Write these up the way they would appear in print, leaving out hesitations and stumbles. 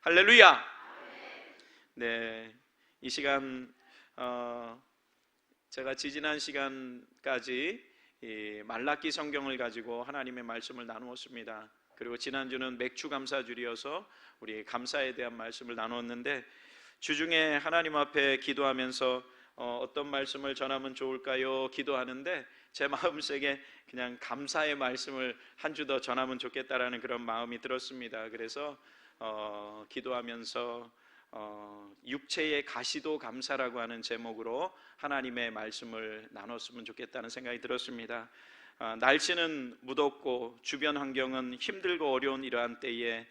할렐루야. 네, 이 시간 제가 지지난 시간까지 이 말라기 성경을 가지고 하나님의 말씀을 나누었습니다. 그리고 지난주는 맥주 감사주일이어서 우리 감사에 대한 말씀을 나누었는데, 주중에 하나님 앞에 기도하면서 어떤 말씀을 전하면 좋을까요? 기도하는데 제 마음속에 그냥 감사의 말씀을 한 주 더 전하면 좋겠다라는 그런 마음이 들었습니다. 그래서 기도하면서 육체의 가시도 감사라고 하는 제목으로 하나님의 말씀을 나눴으면 좋겠다는 생각이 들었습니다. 날씨는 무덥고 주변 환경은 힘들고 어려운 이러한 때에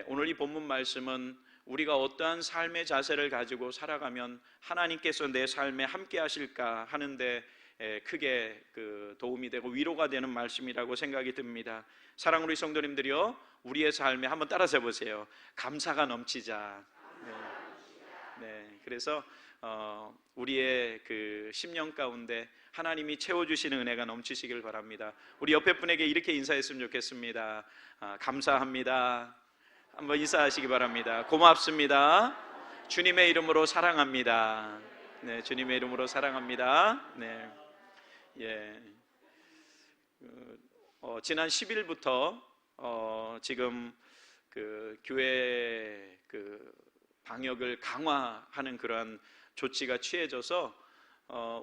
오늘 이 본문 말씀은 우리가 어떠한 삶의 자세를 가지고 살아가면 하나님께서 내 삶에 함께 하실까 하는데 크게 도움이 되고 위로가 되는 말씀이라고 생각이 듭니다. 사랑하는 우리 성도님들이요, 우리의 삶에 한번 따라서 해보세요. 감사가 넘치자. 네, 그래서 우리의 그 심령 가운데 하나님이 채워주시는 은혜가 넘치시길 바랍니다. 우리 옆에 분에게 이렇게 인사했으면 좋겠습니다. 감사합니다. 한번 인사하시기 바랍니다. 고맙습니다. 주님의 이름으로 사랑합니다. 네, 주님의 이름으로 사랑합니다. 네, 예. 지난 10일부터 지금 교회 방역을 강화하는 그러한 조치가 취해져서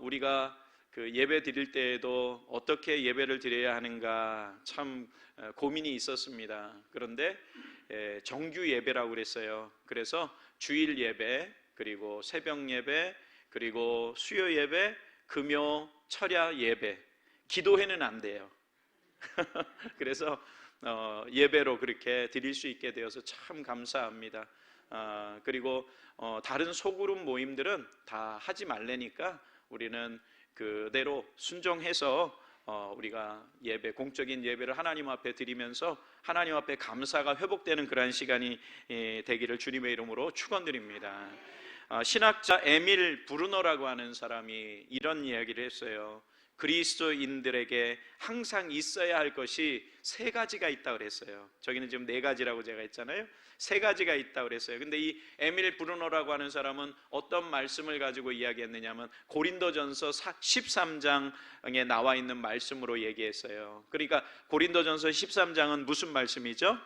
우리가 예배 드릴 때에도 어떻게 예배를 드려야 하는가 참 고민이 있었습니다. 그런데 정규 예배라고 그랬어요. 그래서 주일 예배, 그리고 새벽 예배, 그리고 수요 예배, 금요 철야 예배, 기도회는 안 돼요. 그래서 예배로 그렇게 드릴 수 있게 되어서 참 감사합니다. 그리고 다른 소그룹 모임들은 다 하지 말래니까 우리는 그대로 순종해서 우리가 예배, 공적인 예배를 하나님 앞에 드리면서 하나님 앞에 감사가 회복되는 그러한 시간이 되기를 주님의 이름으로 축원드립니다. 신학자 에밀 브루너라고 하는 사람이 이런 이야기를 했어요. 그리스도인들에게 항상 있어야 할 것이 세 가지가 있다고 그랬어요. 저기는 지금 네 가지라고 제가 했잖아요. 세 가지가 있다고 그랬어요. 근데 이 에밀 브루너라고 하는 사람은 어떤 말씀을 가지고 이야기했느냐면 고린도전서 13장에 나와 있는 말씀으로 얘기했어요. 그러니까 고린도전서 13장은 무슨 말씀이죠?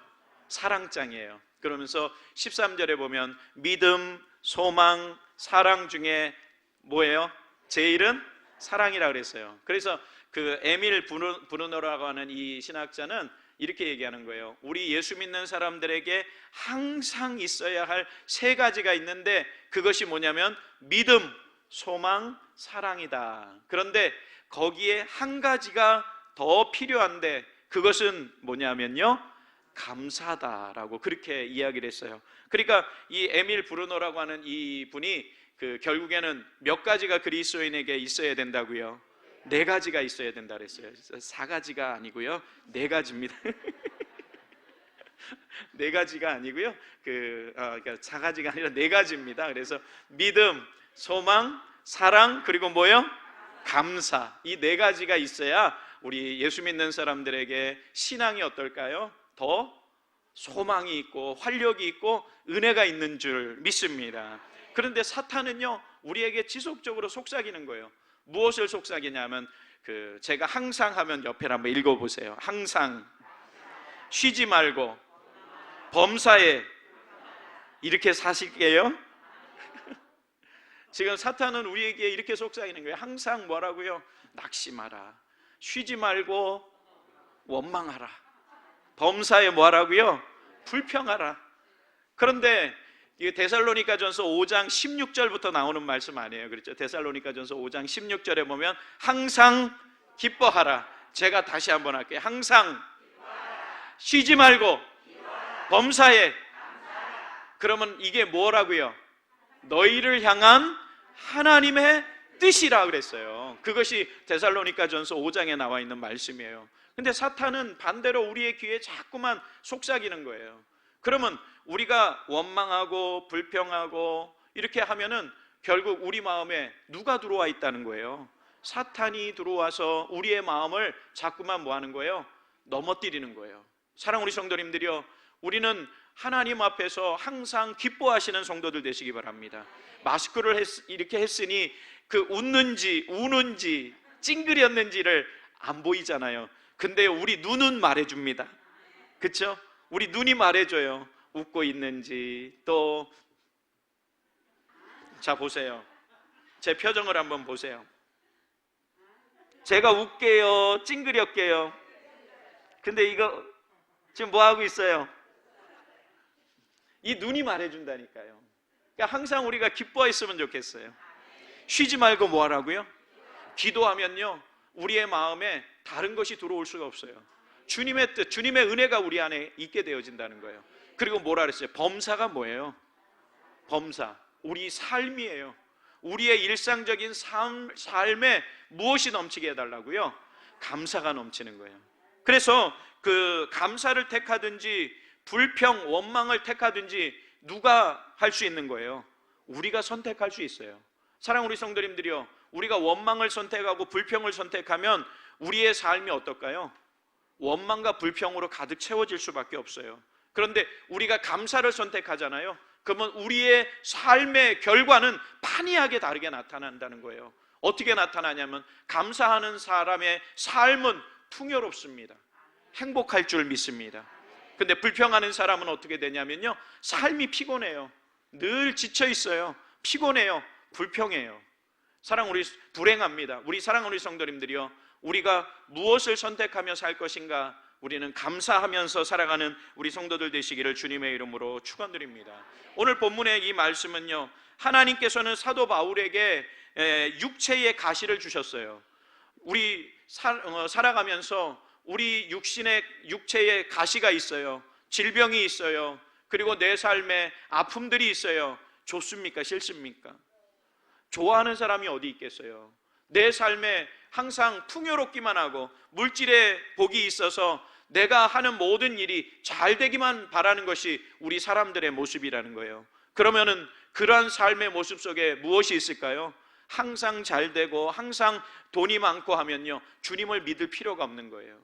사랑장이에요. 그러면서 13절에 보면 믿음, 소망, 사랑 중에 뭐예요? 제일은 사랑이라고 그랬어요. 그래서 에밀 브루너라고 하는 이 신학자는 이렇게 얘기하는 거예요. 우리 예수 믿는 사람들에게 항상 있어야 할 세 가지가 있는데 그것이 뭐냐면 믿음, 소망, 사랑이다. 그런데 거기에 한 가지가 더 필요한데 그것은 뭐냐면요, 감사다라고 그렇게 이야기를 했어요. 그러니까 이 에밀 브루너라고 하는 이 분이 결국에는 몇 가지가 그리스도인에게 있어야 된다고요? 네 가지가 있어야 된다 그랬어요. 4가지가 아니고요, 4가지입니다. 4가지가 아니고요, 그러니까 4가지가 아니라 4가지입니다. 그래서 믿음, 소망, 사랑, 그리고 뭐요? 감사. 이 4가지가 있어야 우리 예수 믿는 사람들에게 신앙이 어떨까요? 더 소망이 있고 활력이 있고 은혜가 있는 줄 믿습니다. 그런데 사탄은요, 우리에게 지속적으로 속삭이는 거예요. 무엇을 속삭이냐면 제가 항상 하면 옆에 한번 읽어보세요. 항상, 쉬지 말고, 범사에, 이렇게 사실게요. 지금 사탄은 우리에게 이렇게 속삭이는 거예요. 항상 뭐라고요? 낙심하라, 쉬지 말고 원망하라, 범사에 뭐하라고요? 불평하라. 그런데 이 데살로니가전서 5장 16절부터 나오는 말씀 아니에요. 그렇죠? 데살로니가전서 5장 16절에 보면 항상 기뻐하라. 제가 다시 한번 할게요. 항상 쉬지 말고 범사에. 그러면 이게 뭐라고요? 너희를 향한 하나님의 뜻이라 그랬어요. 그것이 데살로니가전서 5장에 나와 있는 말씀이에요. 근데 사탄은 반대로 우리의 귀에 자꾸만 속삭이는 거예요. 그러면 우리가 원망하고 불평하고 이렇게 하면은 결국 우리 마음에 누가 들어와 있다는 거예요? 사탄이 들어와서 우리의 마음을 자꾸만 뭐 하는 거예요? 넘어뜨리는 거예요. 사랑하는 우리 성도님들이요, 우리는 하나님 앞에서 항상 기뻐하시는 성도들 되시기 바랍니다. 마스크를 이렇게 했으니 그 웃는지 우는지 찡그렸는지를 안 보이잖아요. 근데 우리 눈은 말해줍니다. 그렇죠? 우리 눈이 말해줘요. 웃고 있는지. 또 자 보세요. 제 표정을 한번 보세요. 제가 웃게요, 찡그렸게요? 근데 이거 지금 뭐 하고 있어요? 이 눈이 말해준다니까요. 그러니까 항상 우리가 기뻐했으면 좋겠어요. 쉬지 말고 뭐 하라고요? 기도하면요, 우리의 마음에 다른 것이 들어올 수가 없어요. 주님의 뜻, 주님의 은혜가 우리 안에 있게 되어진다는 거예요. 그리고 뭐라 그랬어요? 범사가 뭐예요? 범사, 우리 삶이에요. 우리의 일상적인 삶에 무엇이 넘치게 해달라고요? 감사가 넘치는 거예요. 그래서 그 감사를 택하든지 불평, 원망을 택하든지 누가 할 수 있는 거예요? 우리가 선택할 수 있어요. 사랑하는 우리 성도님들이요, 우리가 원망을 선택하고 불평을 선택하면 우리의 삶이 어떨까요? 원망과 불평으로 가득 채워질 수밖에 없어요. 그런데 우리가 감사를 선택하잖아요. 그러면 우리의 삶의 결과는 판이하게 다르게 나타난다는 거예요. 어떻게 나타나냐면 감사하는 사람의 삶은 풍요롭습니다. 행복할 줄 믿습니다. 근데 불평하는 사람은 어떻게 되냐면요, 삶이 피곤해요. 늘 지쳐 있어요. 피곤해요. 불평해요. 불행합니다. 우리 사랑하는 우리 성도님들이요, 우리가 무엇을 선택하며 살 것인가, 우리는 감사하면서 살아가는 우리 성도들 되시기를 주님의 이름으로 축원드립니다. 오늘 본문의 이 말씀은요, 하나님께서는 사도 바울에게 육체의 가시를 주셨어요. 우리 살아가면서 우리 육체에 가시가 있어요. 질병이 있어요. 그리고 내 삶에 아픔들이 있어요. 좋습니까? 싫습니까? 좋아하는 사람이 어디 있겠어요? 내 삶에 항상 풍요롭기만 하고 물질의 복이 있어서 내가 하는 모든 일이 잘 되기만 바라는 것이 우리 사람들의 모습이라는 거예요. 그러면은 그러한 삶의 모습 속에 무엇이 있을까요? 항상 잘 되고 항상 돈이 많고 하면요, 주님을 믿을 필요가 없는 거예요.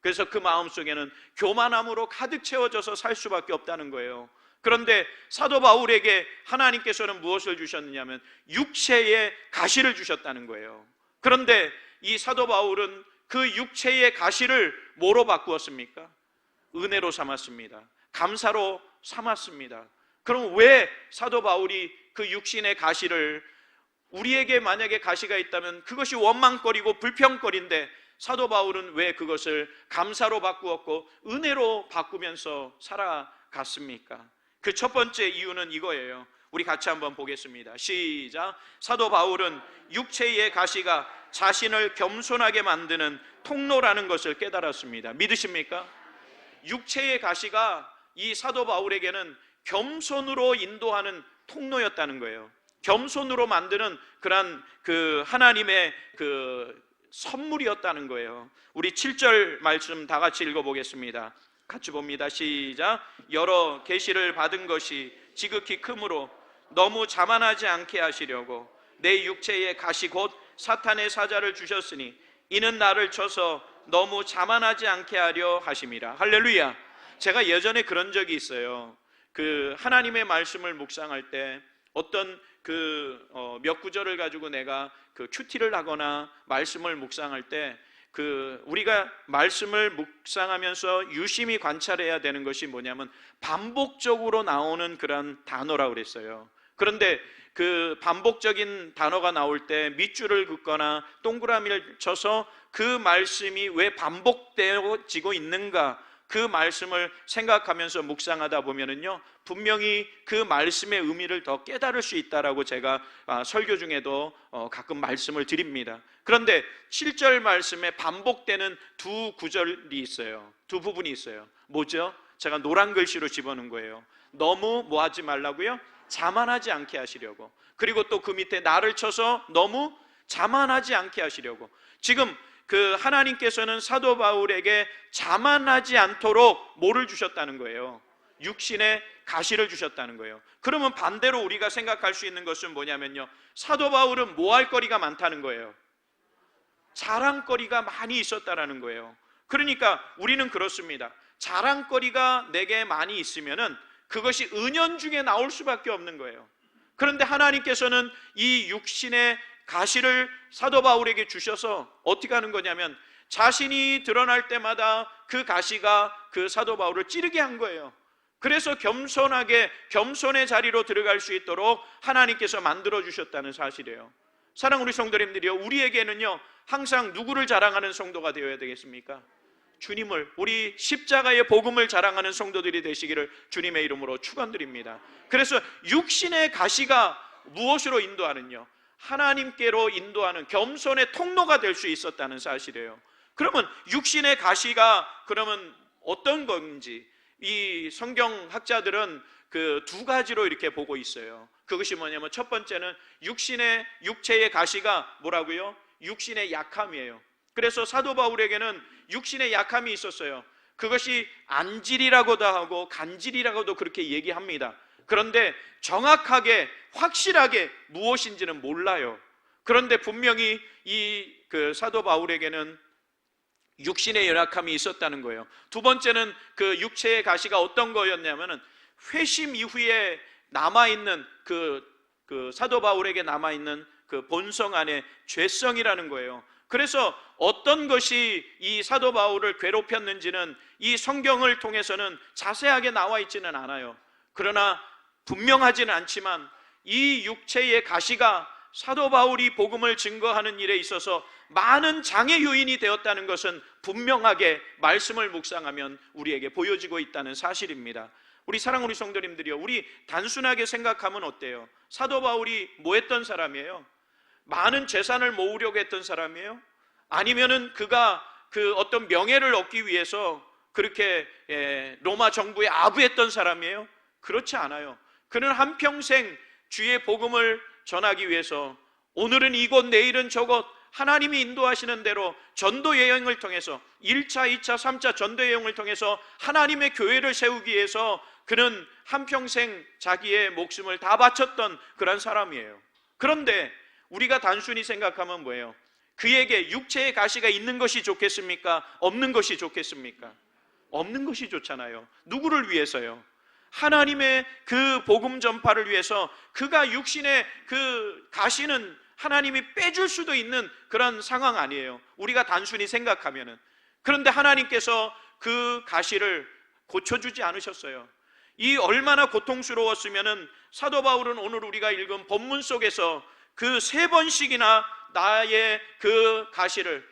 그래서 그 마음속에는 교만함으로 가득 채워져서 살 수밖에 없다는 거예요. 그런데 사도 바울에게 하나님께서는 무엇을 주셨느냐면 육체의 가시를 주셨다는 거예요. 그런데 이 사도 바울은 그 육체의 가시를 뭐로 바꾸었습니까? 은혜로 삼았습니다. 감사로 삼았습니다. 그럼 왜 사도 바울이 그 육신의 가시를, 우리에게 만약에 가시가 있다면 그것이 원망거리고 불평거리인데 사도 바울은 왜 그것을 감사로 바꾸었고 은혜로 바꾸면서 살아갔습니까? 그 첫 번째 이유는 이거예요. 우리 같이 한번 보겠습니다. 시작. 사도 바울은 육체의 가시가 자신을 겸손하게 만드는 통로라는 것을 깨달았습니다. 믿으십니까? 육체의 가시가 이 사도 바울에게는 겸손으로 인도하는 통로였다는 거예요. 겸손으로 만드는 그런 그 하나님의 그 선물이었다는 거예요. 우리 7절 말씀 다 같이 읽어보겠습니다. 같이 봅니다. 시작. 여러 계시를 받은 것이 지극히 크므로 너무 자만하지 않게 하시려고 내 육체의 가시 곧 사탄의 사자를 주셨으니 이는 나를 쳐서 너무 자만하지 않게 하려 하심이라. 할렐루야. 제가 예전에 그런 적이 있어요. 그 하나님의 말씀을 묵상할 때 어떤 몇 구절을 가지고 내가 그 큐티를 하거나 말씀을 묵상할 때 우리가 말씀을 묵상하면서 유심히 관찰해야 되는 것이 뭐냐면 반복적으로 나오는 그런 단어라고 그랬어요. 그런데 그 반복적인 단어가 나올 때 밑줄을 긋거나 동그라미를 쳐서 그 말씀이 왜 반복되어지고 있는가, 그 말씀을 생각하면서 묵상하다 보면은요, 분명히 그 말씀의 의미를 더 깨달을 수 있다라고 제가 설교 중에도 가끔 말씀을 드립니다. 그런데 7절 말씀에 반복되는 두 구절이 있어요. 두 부분이 있어요. 뭐죠? 제가 노란 글씨로 집어넣은 거예요. 너무 뭐 하지 말라고요? 자만하지 않게 하시려고. 그리고 또 그 밑에 나를 쳐서 너무 자만하지 않게 하시려고. 지금 그 하나님께서는 사도 바울에게 자만하지 않도록 뭐를 주셨다는 거예요? 육신의 가시를 주셨다는 거예요. 그러면 반대로 우리가 생각할 수 있는 것은 뭐냐면요, 사도 바울은 뭐 할 거리가 많다는 거예요? 자랑거리가 많이 있었다라는 거예요. 그러니까 우리는 그렇습니다. 자랑거리가 내게 많이 있으면은 그것이 은연중에 나올 수밖에 없는 거예요. 그런데 하나님께서는 이 육신의 가시를 사도 바울에게 주셔서 어떻게 하는 거냐면 자신이 드러날 때마다 그 가시가 그 사도 바울을 찌르게 한 거예요. 그래서 겸손하게 겸손의 자리로 들어갈 수 있도록 하나님께서 만들어 주셨다는 사실이에요. 사랑하는 우리 성도님들이요, 우리에게는요 항상 누구를 자랑하는 성도가 되어야 되겠습니까? 주님을, 우리 십자가의 복음을 자랑하는 성도들이 되시기를 주님의 이름으로 축원드립니다. 그래서 육신의 가시가 무엇으로 인도하는요? 하나님께로 인도하는 겸손의 통로가 될 수 있었다는 사실이에요. 그러면 육신의 가시가 그러면 어떤 건지 이 성경학자들은 그 두 가지로 이렇게 보고 있어요. 그것이 뭐냐면 첫 번째는 육체의 가시가 뭐라고요? 육신의 약함이에요. 그래서 사도 바울에게는 육신의 약함이 있었어요. 그것이 안질이라고도 하고 간질이라고도 그렇게 얘기합니다. 그런데 정확하게 확실하게 무엇인지는 몰라요. 그런데 분명히 이 사도 바울에게는 육신의 연약함이 있었다는 거예요. 두 번째는 그 육체의 가시가 어떤 거였냐면은 회심 이후에 남아있는 그 사도 바울에게 남아있는 그 본성 안에 죄성이라는 거예요. 그래서 어떤 것이 이 사도 바울을 괴롭혔는지는 이 성경을 통해서는 자세하게 나와 있지는 않아요. 그러나 분명하지는 않지만 이 육체의 가시가 사도 바울이 복음을 증거하는 일에 있어서 많은 장애 요인이 되었다는 것은 분명하게 말씀을 묵상하면 우리에게 보여지고 있다는 사실입니다. 우리 사랑하는 우리 성도님들이요, 우리 단순하게 생각하면 어때요? 사도 바울이 뭐 했던 사람이에요? 많은 재산을 모으려고 했던 사람이에요? 아니면은 그가 그 어떤 명예를 얻기 위해서 그렇게 로마 정부에 아부했던 사람이에요? 그렇지 않아요. 그는 한평생 주의 복음을 전하기 위해서 오늘은 이곳 내일은 저곳 하나님이 인도하시는 대로 전도 여행을 통해서 1차, 2차, 3차 전도 여행을 통해서 하나님의 교회를 세우기 위해서 그는 한평생 자기의 목숨을 다 바쳤던 그런 사람이에요. 그런데 우리가 단순히 생각하면 뭐예요? 그에게 육체의 가시가 있는 것이 좋겠습니까? 없는 것이 좋겠습니까? 없는 것이 좋잖아요. 누구를 위해서요? 하나님의 그 복음 전파를 위해서 그가 육신의 그 가시는 하나님이 빼줄 수도 있는 그런 상황 아니에요. 우리가 단순히 생각하면은. 그런데 하나님께서 그 가시를 고쳐주지 않으셨어요. 이 얼마나 고통스러웠으면은 사도 바울은 오늘 우리가 읽은 본문 속에서 그 3번씩이나 나의 그 가시를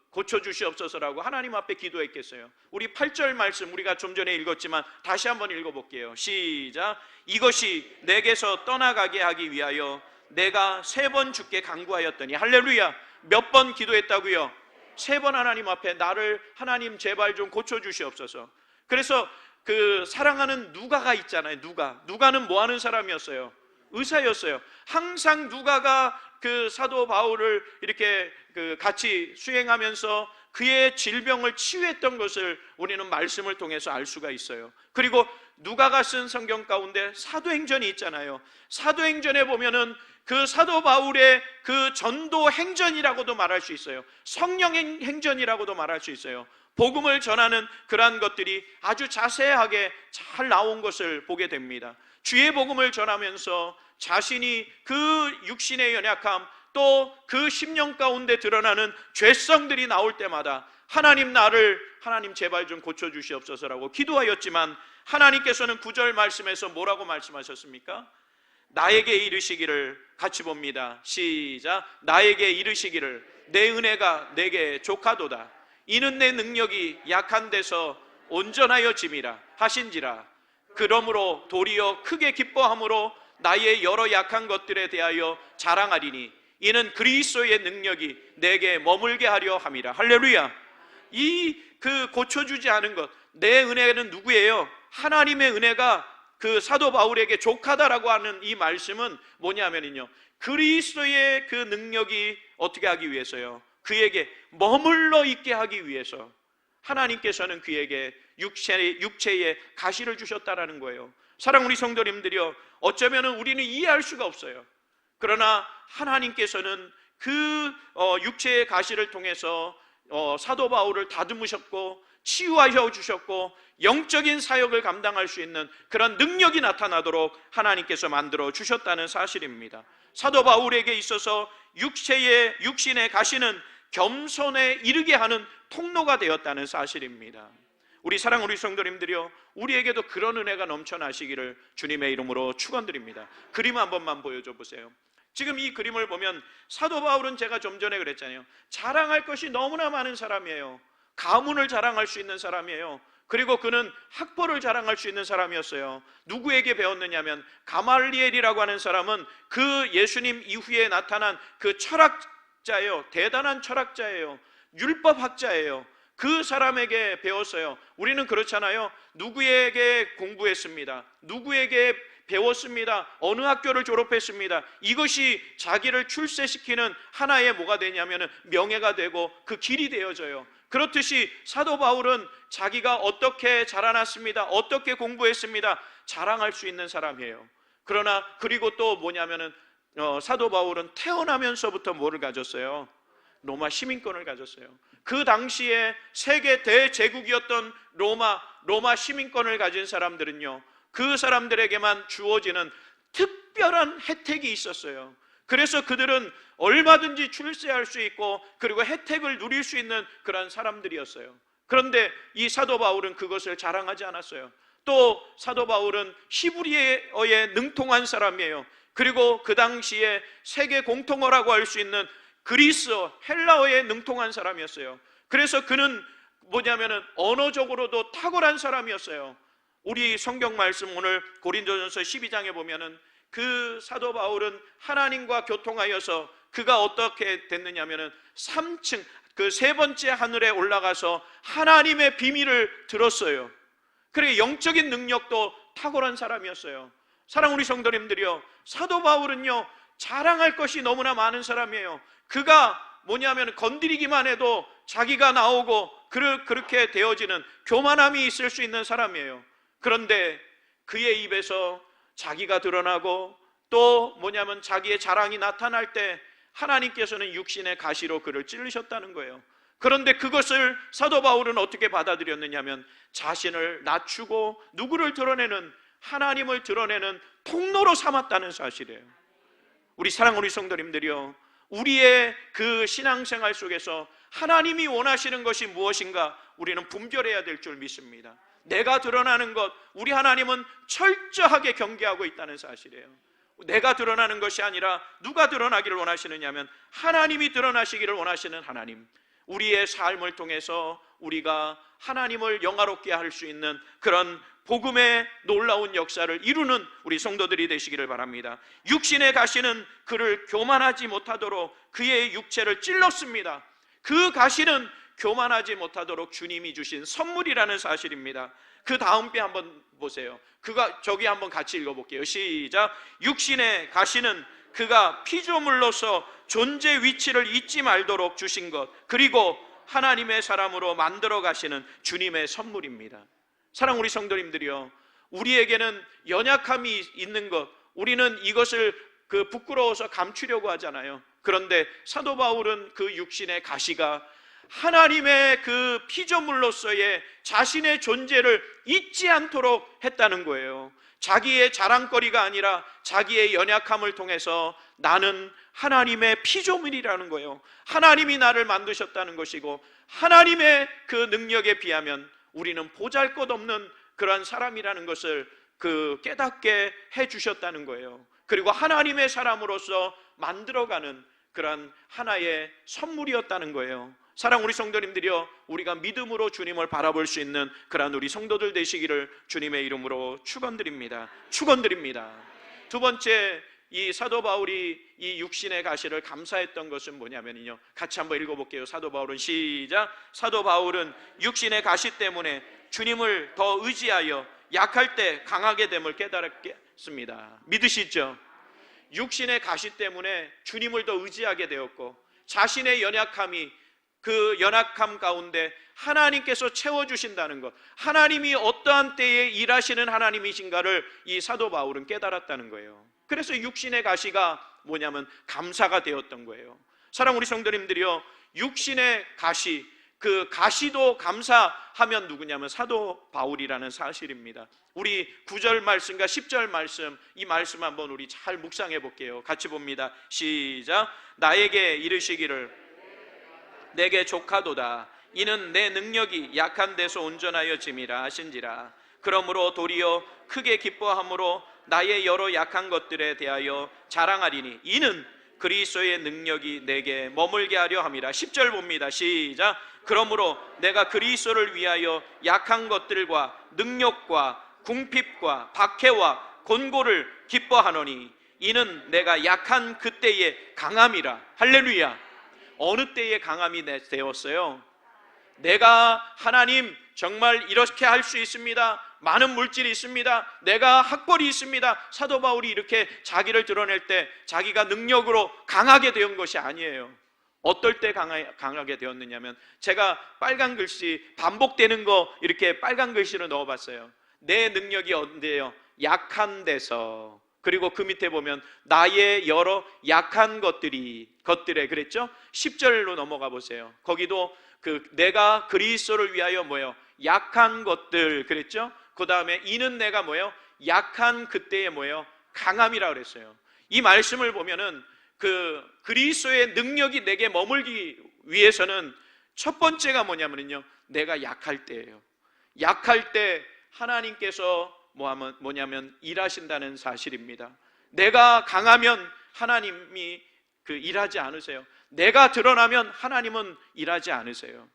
고쳐주시옵소서라고 하나님 앞에 기도했겠어요. 우리 8절 말씀 우리가 좀 전에 읽었지만 다시 한번 읽어볼게요. 시작. 이것이 내게서 떠나가게 하기 위하여 내가 3번 주께 간구하였더니. 할렐루야. 몇 번 기도했다고요? 3번 하나님 앞에 나를 하나님 제발 좀 고쳐주시옵소서. 그래서 그 사랑하는 누가가 있잖아요. 누가는 뭐 하는 사람이었어요? 의사였어요. 항상 누가가 그 사도 바울을 이렇게 같이 수행하면서 그의 질병을 치유했던 것을 우리는 말씀을 통해서 알 수가 있어요. 그리고 누가가 쓴 성경 가운데 사도행전이 있잖아요. 사도행전에 보면은 그 사도 바울의 그 전도 행전이라고도 말할 수 있어요. 성령 행전이라고도 말할 수 있어요. 복음을 전하는 그러한 것들이 아주 자세하게 잘 나온 것을 보게 됩니다. 주의 복음을 전하면서 자신이 그 육신의 연약함 또 그 심령 가운데 드러나는 죄성들이 나올 때마다 하나님 제발 좀 고쳐주시옵소서라고 기도하였지만 하나님께서는 9절 말씀에서 뭐라고 말씀하셨습니까? 나에게 이르시기를, 같이 봅니다. 시작. 나에게 이르시기를 내 은혜가 내게 족하도다. 이는 내 능력이 약한 데서 온전하여 짐이라 하신지라. 그러므로 도리어 크게 기뻐함으로 나의 여러 약한 것들에 대하여 자랑하리니 이는 그리스도의 능력이 내게 머물게 하려 함이라. 할렐루야. 그 고쳐주지 않은 것, 내 은혜는 누구예요? 하나님의 은혜가 그 사도 바울에게 족하다라고 하는 이 말씀은 뭐냐면요, 그리스도의 그 능력이 어떻게 하기 위해서요? 그에게 머물러 있게 하기 위해서 하나님께서는 그에게 육체의 가시를 주셨다라는 거예요. 사랑하는 우리 성도님들이요, 어쩌면 우리는 이해할 수가 없어요. 그러나 하나님께서는 그 육체의 가시를 통해서 사도 바울을 다듬으셨고 치유하여 주셨고 영적인 사역을 감당할 수 있는 그런 능력이 나타나도록 하나님께서 만들어 주셨다는 사실입니다. 사도 바울에게 있어서 육신의 가시는 겸손에 이르게 하는 통로가 되었다는 사실입니다. 우리 성도님들이요, 우리에게도 그런 은혜가 넘쳐나시기를 주님의 이름으로 축원드립니다. 그림 한 번만 보여줘 보세요. 지금 이 그림을 보면 사도 바울은 제가 좀 전에 그랬잖아요. 자랑할 것이 너무나 많은 사람이에요. 가문을 자랑할 수 있는 사람이에요. 그리고 그는 학벌을 자랑할 수 있는 사람이었어요. 누구에게 배웠느냐면 가말리엘이라고 하는 사람은 그 예수님 이후에 나타난 그 철학자예요. 대단한 철학자예요. 율법학자예요. 그 사람에게 배웠어요. 우리는 그렇잖아요. 누구에게 공부했습니다. 누구에게 배웠습니다. 어느 학교를 졸업했습니다. 이것이 자기를 출세시키는 하나의 뭐가 되냐면 명예가 되고 그 길이 되어져요. 그렇듯이 사도 바울은 자기가 어떻게 자라났습니다, 어떻게 공부했습니다, 자랑할 수 있는 사람이에요. 그러나 그리고 또 뭐냐면은 사도 바울은 태어나면서부터 뭐를 가졌어요? 로마 시민권을 가졌어요. 그 당시에 세계 대제국이었던 로마 시민권을 가진 사람들은요, 그 사람들에게만 주어지는 특별한 혜택이 있었어요. 그래서 그들은 얼마든지 출세할 수 있고 그리고 혜택을 누릴 수 있는 그런 사람들이었어요. 그런데 이 사도 바울은 그것을 자랑하지 않았어요. 또 사도 바울은 히브리어에 능통한 사람이에요. 그리고 그 당시에 세계 공통어라고 할 수 있는 그리스어, 헬라어에 능통한 사람이었어요. 그래서 그는 뭐냐면은 언어적으로도 탁월한 사람이었어요. 우리 성경 말씀 오늘 고린도전서 12장에 보면은 그 사도 바울은 하나님과 교통하여서 그가 어떻게 됐느냐면은 3층 그 세 번째 하늘에 올라가서 하나님의 비밀을 들었어요. 그리고 영적인 능력도 탁월한 사람이었어요. 사랑 우리 성도님들이요, 사도 바울은요 자랑할 것이 너무나 많은 사람이에요. 그가 뭐냐면 건드리기만 해도 자기가 나오고 그렇게 되어지는 교만함이 있을 수 있는 사람이에요. 그런데 그의 입에서 자기가 드러나고 또 뭐냐면 자기의 자랑이 나타날 때 하나님께서는 육신의 가시로 그를 찔르셨다는 거예요. 그런데 그것을 사도 바울은 어떻게 받아들였느냐면 자신을 낮추고 누구를 드러내는, 하나님을 드러내는 통로로 삼았다는 사실이에요. 우리 사랑 우리 성도님들이요, 우리의 그 신앙생활 속에서 하나님이 원하시는 것이 무엇인가 우리는 분별해야 될 줄 믿습니다. 내가 드러나는 것, 우리 하나님은 철저하게 경계하고 있다는 사실이에요. 내가 드러나는 것이 아니라 누가 드러나기를 원하시느냐면 하나님이 드러나시기를 원하시는 하나님. 우리의 삶을 통해서 우리가 하나님을 영화롭게 할 수 있는 그런 복음의 놀라운 역사를 이루는 우리 성도들이 되시기를 바랍니다. 육신의 가시는 그를 교만하지 못하도록 그의 육체를 찔렀습니다. 그 가시는 교만하지 못하도록 주님이 주신 선물이라는 사실입니다. 그 다음 배 한번 보세요. 저기 한번 같이 읽어볼게요. 시작. 육신의 가시는 그가 피조물로서 존재 위치를 잊지 말도록 주신 것, 그리고 하나님의 사람으로 만들어 가시는 주님의 선물입니다. 사랑 우리 성도님들이요, 우리에게는 연약함이 있는 것, 우리는 이것을 부끄러워서 감추려고 하잖아요. 그런데 사도 바울은 그 육신의 가시가 하나님의 그 피조물로서의 자신의 존재를 잊지 않도록 했다는 거예요. 자기의 자랑거리가 아니라 자기의 연약함을 통해서 나는 하나님의 피조물이라는 거예요. 하나님이 나를 만드셨다는 것이고 하나님의 그 능력에 비하면 우리는 보잘것없는 그런 사람이라는 것을 깨닫게 해주셨다는 거예요. 그리고 하나님의 사람으로서 만들어가는 그런 하나의 선물이었다는 거예요. 사랑 우리 성도님들이요, 우리가 믿음으로 주님을 바라볼 수 있는 그런 우리 성도들 되시기를 주님의 이름으로 축원드립니다. 두 번째, 이 사도 바울이 이 육신의 가시를 감사했던 것은 뭐냐면요, 같이 한번 읽어볼게요. 사도 바울은 시작. 사도 바울은 육신의 가시 때문에 주님을 더 의지하여 약할 때 강하게 됨을 깨달았습니다. 믿으시죠? 육신의 가시 때문에 주님을 더 의지하게 되었고 자신의 연약함이 그 연약함 가운데 하나님께서 채워주신다는 것, 하나님이 어떠한 때에 일하시는 하나님이신가를 이 사도 바울은 깨달았다는 거예요. 그래서 육신의 가시가 뭐냐면 감사가 되었던 거예요. 사랑 우리 성도님들이요, 육신의 가시, 그 가시도 감사하면 누구냐면 사도 바울이라는 사실입니다. 우리 9절 말씀과 10절 말씀, 이 말씀 한번 우리 잘 묵상해 볼게요. 같이 봅니다. 시작. 나에게 이르시기를 내게 족하도다. 이는 내 능력이 약한 데서 온전하여 짐이라 하신지라. 그러므로 도리어 크게 기뻐함으로 나의 여러 약한 것들에 대하여 자랑하리니 이는 그리스도의 능력이 내게 머물게 하려 함이라. 10절 봅니다. 시작. 그러므로 내가 그리스도를 위하여 약한 것들과 능력과 궁핍과 박해와 곤고를 기뻐하노니 이는 내가 약한 그때의 강함이라. 할렐루야. 어느 때의 강함이 되었어요? 내가 하나님 정말 이렇게 할 수 있습니다. 많은 물질이 있습니다. 내가 학벌이 있습니다. 사도 바울이 이렇게 자기를 드러낼 때 자기가 능력으로 강하게 된 것이 아니에요. 어떨 때 강하게 되었느냐면, 제가 빨간 글씨 반복되는 거 이렇게 빨간 글씨로 넣어봤어요. 내 능력이 언제요? 약한 데서. 그리고 그 밑에 보면 나의 여러 약한 것들에 그랬죠? 10절로 넘어가 보세요. 거기도 내가 그리스도를 위하여 뭐예요? 약한 것들 그랬죠? 그 다음에 이는 내가 뭐예요? 약한 그때의 뭐예요? 강함이라 그랬어요. 이 말씀을 보면은 그리스도의 능력이 내게 머물기 위해서는 첫 번째가 뭐냐면요, 내가 약할 때예요. 약할 때 하나님께서 뭐냐면 일하신다는 사실입니다. 내가 강하면 하나님이 일하지 않으세요. 내가 드러나면 하나님은 일하지 않으세요.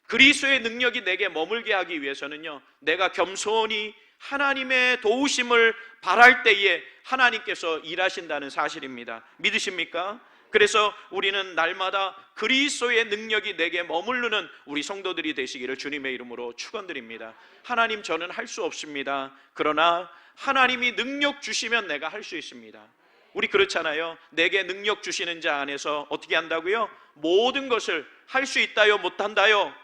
그리스도의 능력이 내게 머물게 하기 위해서는요, 내가 겸손히 하나님의 도우심을 바랄 때에 하나님께서 일하신다는 사실입니다. 믿으십니까? 그래서 우리는 날마다 그리스도의 능력이 내게 머무르는 우리 성도들이 되시기를 주님의 이름으로 축원드립니다. 하나님, 저는 할 수 없습니다. 그러나 하나님이 능력 주시면 내가 할 수 있습니다. 우리 그렇잖아요. 내게 능력 주시는 자 안에서 어떻게 한다고요? 모든 것을 할 수 있다요, 못한다요?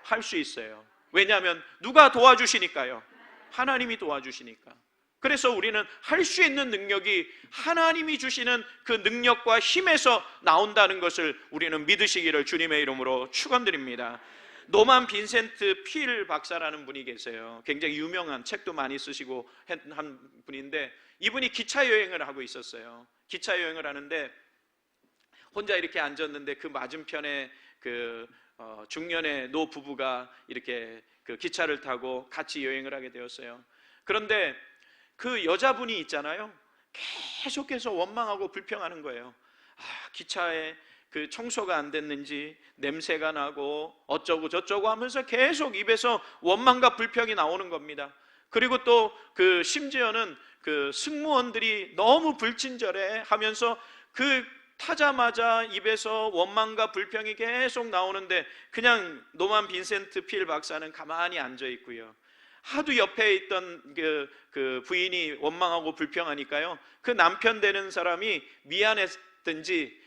할 수 있어요. 왜냐하면 누가 도와주시니까요? 하나님이 도와주시니까. 그래서 우리는 할 수 있는 능력이 하나님이 주시는 그 능력과 힘에서 나온다는 것을 우리는 믿으시기를 주님의 이름으로 축원드립니다. 노만 빈센트 필 박사라는 분이 계세요. 굉장히 유명한, 책도 많이 쓰시고 한 분인데, 이분이 기차 여행을 하고 있었어요. 기차 여행을 하는데 혼자 이렇게 앉았는데 그 맞은편에 중년의 노 부부가 이렇게 기차를 타고 같이 여행을 하게 되었어요. 그런데 그 여자분이 있잖아요, 계속해서 원망하고 불평하는 거예요. 기차에 청소가 안 됐는지 냄새가 나고 어쩌고 저쩌고 하면서 계속 입에서 원망과 불평이 나오는 겁니다. 그리고 또 심지어는 승무원들이 너무 불친절해 하면서 타자마자 입에서 원망과 불평이 계속 나오는데 그냥 노만 빈센트 필 박사는 가만히 앉아 있고요. 하도 옆에 있던 그 부인이 원망하고 불평하니까요, 그 남편 되는 사람이 미안했든지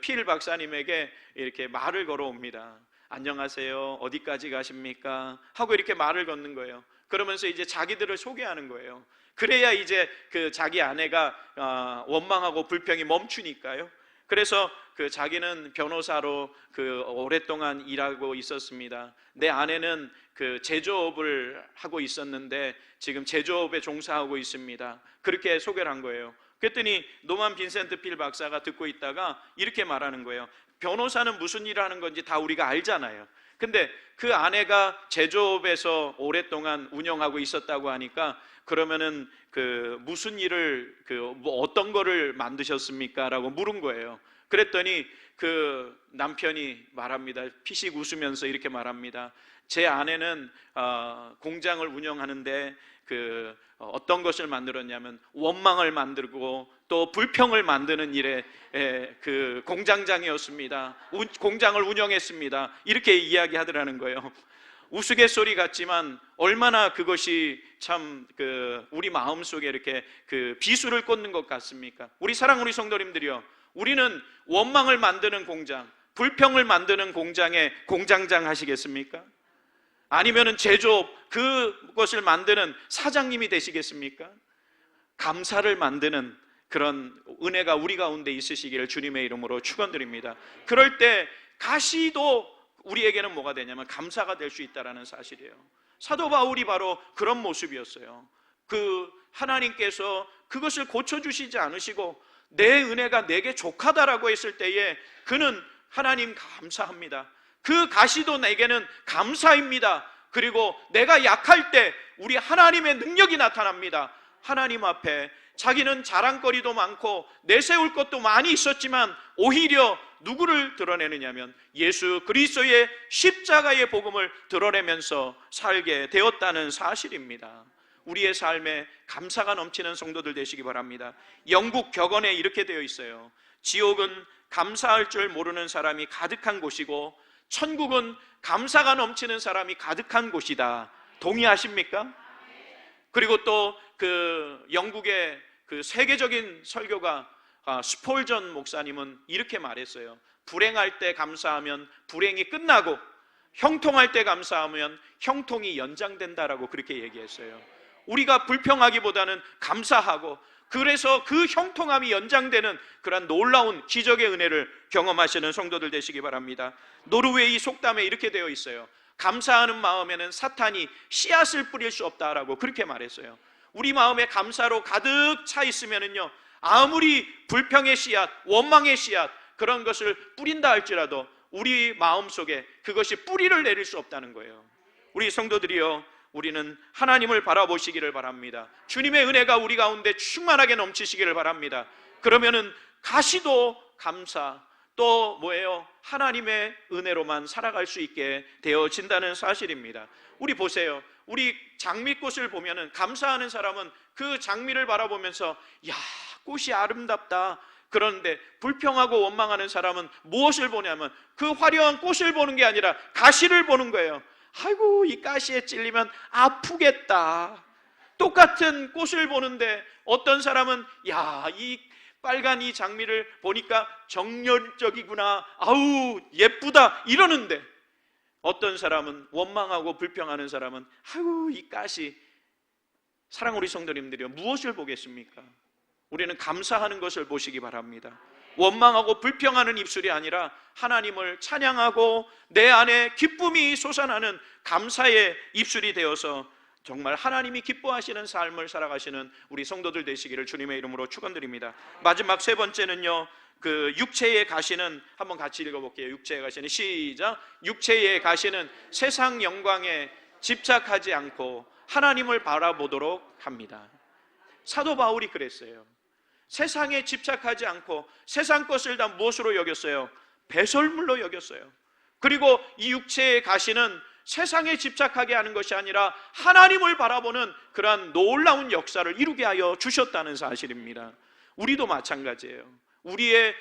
필 박사님에게 이렇게 말을 걸어옵니다. 안녕하세요, 어디까지 가십니까? 하고 이렇게 말을 걷는 거예요. 그러면서 이제 자기들을 소개하는 거예요. 그래야 이제 자기 아내가 원망하고 불평이 멈추니까요. 그래서 자기는 변호사로 오랫동안 일하고 있었습니다. 내 아내는 제조업을 하고 있었는데 지금 제조업에 종사하고 있습니다. 그렇게 소개를 한 거예요. 그랬더니 노만 빈센트 필 박사가 듣고 있다가 이렇게 말하는 거예요. 변호사는 무슨 일을 하는 건지 다 우리가 알잖아요. 근데 그 아내가 제조업에서 오랫동안 운영하고 있었다고 하니까, 그러면은 무슨 일을 어떤 거를 만드셨습니까? 라고 물은 거예요. 그랬더니 남편이 말합니다. 피식 웃으면서 이렇게 말합니다. 제 아내는 공장을 운영하는데 어떤 것을 만들었냐면 원망을 만들고 또 불평을 만드는 일에 공장장이었습니다. 공장을 운영했습니다. 이렇게 이야기하더라는 거예요. 우스갯소리 같지만 얼마나 그것이 참 우리 마음속에 이렇게 비수를 꽂는 것 같습니까? 우리 사랑하는 성도님들이요, 우리는 원망을 만드는 공장, 불평을 만드는 공장의 공장장 하시겠습니까? 아니면은 제조업, 그것을 만드는 사장님이 되시겠습니까? 감사를 만드는 그런 은혜가 우리 가운데 있으시기를 주님의 이름으로 축원드립니다. 그럴 때 가시도 우리에게는 뭐가 되냐면 감사가 될 수 있다는 사실이에요. 사도 바울이 바로 그런 모습이었어요. 하나님께서 그것을 고쳐주시지 않으시고 내 은혜가 내게 족하다라고 했을 때에 그는 하나님 감사합니다. 그 가시도 내게는 감사입니다. 그리고 내가 약할 때 우리 하나님의 능력이 나타납니다. 하나님 앞에 자기는 자랑거리도 많고 내세울 것도 많이 있었지만 오히려 누구를 드러내느냐면 예수 그리스도의 십자가의 복음을 드러내면서 살게 되었다는 사실입니다. 우리의 삶에 감사가 넘치는 성도들 되시기 바랍니다. 영국 격언에 이렇게 되어 있어요. 지옥은 감사할 줄 모르는 사람이 가득한 곳이고 천국은 감사가 넘치는 사람이 가득한 곳이다. 동의하십니까? 그리고 또 영국의 세계적인 설교가 스폴전 목사님은 이렇게 말했어요. 불행할 때 감사하면 불행이 끝나고 형통할 때 감사하면 형통이 연장된다라고 그렇게 얘기했어요. 우리가 불평하기보다는 감사하고 그래서 그 형통함이 연장되는 그런 놀라운 기적의 은혜를 경험하시는 성도들 되시기 바랍니다. 노르웨이 속담에 이렇게 되어 있어요. 감사하는 마음에는 사탄이 씨앗을 뿌릴 수 없다라고 그렇게 말했어요. 우리 마음에 감사로 가득 차 있으면은요, 아무리 불평의 씨앗, 원망의 씨앗 그런 것을 뿌린다 할지라도 우리 마음속에 그것이 뿌리를 내릴 수 없다는 거예요. 우리 성도들이요, 우리는 하나님을 바라보시기를 바랍니다. 주님의 은혜가 우리 가운데 충만하게 넘치시기를 바랍니다. 그러면은 가시도 감사, 또 뭐예요? 하나님의 은혜로만 살아갈 수 있게 되어진다는 사실입니다. 우리 보세요. 우리 장미꽃을 보면은 감사하는 사람은 그 장미를 바라보면서 야, 꽃이 아름답다. 그런데 불평하고 원망하는 사람은 무엇을 보냐면 그 화려한 꽃을 보는 게 아니라 가시를 보는 거예요. 아이고, 이 가시에 찔리면 아프겠다. 똑같은 꽃을 보는데 어떤 사람은 야, 이 빨간 이 장미를 보니까 정열적이구나, 아우 예쁘다 이러는데 어떤 사람은 원망하고 불평하는 사람은 아이고, 이 가시. 사랑하는 우리 성도님들이요, 무엇을 보겠습니까? 우리는 감사하는 것을 보시기 바랍니다. 원망하고 불평하는 입술이 아니라 하나님을 찬양하고 내 안에 기쁨이 솟아나는 감사의 입술이 되어서 정말 하나님이 기뻐하시는 삶을 살아가시는 우리 성도들 되시기를 주님의 이름으로 축원드립니다. 마지막 세 번째는요, 육체의 가시는 한번 같이 읽어볼게요. 육체의 가시는 시작. 육체의 가시는 세상 영광에 집착하지 않고 하나님을 바라보도록 합니다. 사도 바울이 그랬어요. 세상에 집착하지 않고 세상 것을 다 무엇으로 여겼어요? 배설물로 여겼어요. 그리고 이 육체의 가시는 세상에 집착하게 하는 것이 아니라 하나님을 바라보는 그러한 놀라운 역사를 이루게 하여 주셨다는 사실입니다. 우리도 마찬가지예요. 우리의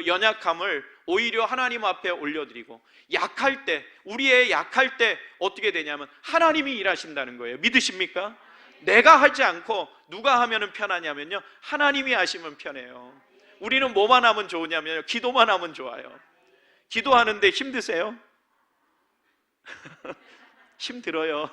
연약함을 오히려 하나님 앞에 올려드리고 약할 때, 우리의 약할 때 어떻게 되냐면 하나님이 일하신다는 거예요. 믿으십니까? 내가 하지 않고 누가 하면 편하냐면요, 하나님이 하시면 편해요. 우리는 뭐만 하면 좋으냐면요, 기도만 하면 좋아요. 기도하는데 힘드세요? 힘들어요.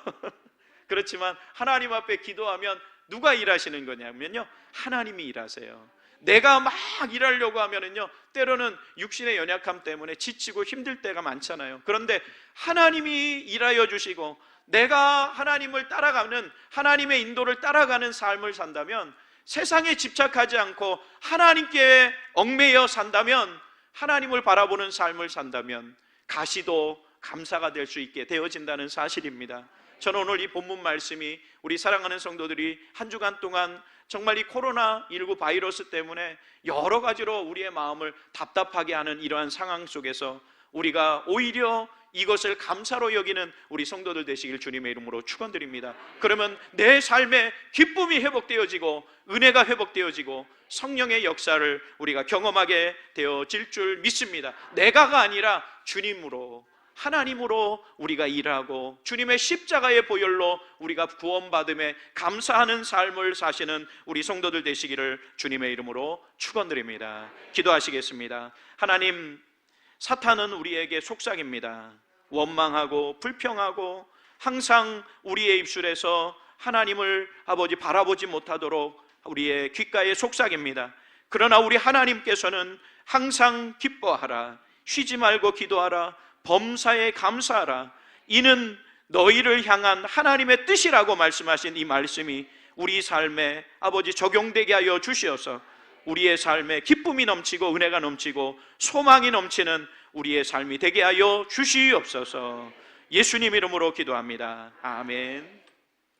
그렇지만 하나님 앞에 기도하면 누가 일하시는 거냐면요, 하나님이 일하세요. 내가 막 일하려고 하면은요, 때로는 육신의 연약함 때문에 지치고 힘들 때가 많잖아요. 그런데 하나님이 일하여 주시고 내가 하나님을 따라가는, 하나님의 인도를 따라가는 삶을 산다면, 세상에 집착하지 않고 하나님께 얽매여 산다면, 하나님을 바라보는 삶을 산다면 가시도 감사가 될 수 있게 되어진다는 사실입니다. 저는 오늘 이 본문 말씀이 우리 사랑하는 성도들이 한 주간 동안 정말 이 코로나19 바이러스 때문에 여러 가지로 우리의 마음을 답답하게 하는 이러한 상황 속에서 우리가 오히려 이것을 감사로 여기는 우리 성도들 되시길 주님의 이름으로 축원드립니다. 그러면 내 삶에 기쁨이 회복되어지고 은혜가 회복되어지고 성령의 역사를 우리가 경험하게 되어질 줄 믿습니다. 내가가 아니라 주님으로, 하나님으로 우리가 일하고 주님의 십자가의 보혈로 우리가 구원받음에 감사하는 삶을 사시는 우리 성도들 되시기를 주님의 이름으로 축원드립니다. 기도하시겠습니다. 하나님, 사탄은 우리에게 속삭입니다. 원망하고 불평하고 항상 우리의 입술에서 하나님을 아버지 바라보지 못하도록 우리의 귓가에 속삭입니다. 그러나 우리 하나님께서는 항상 기뻐하라, 쉬지 말고 기도하라, 범사에 감사하라. 이는 너희를 향한 하나님의 뜻이라고 말씀하신 이 말씀이 우리 삶에 아버지 적용되게 하여 주시어서 우리의 삶에 기쁨이 넘치고 은혜가 넘치고 소망이 넘치는 우리의 삶이 되게 하여 주시옵소서. 예수님 이름으로 기도합니다. 아멘.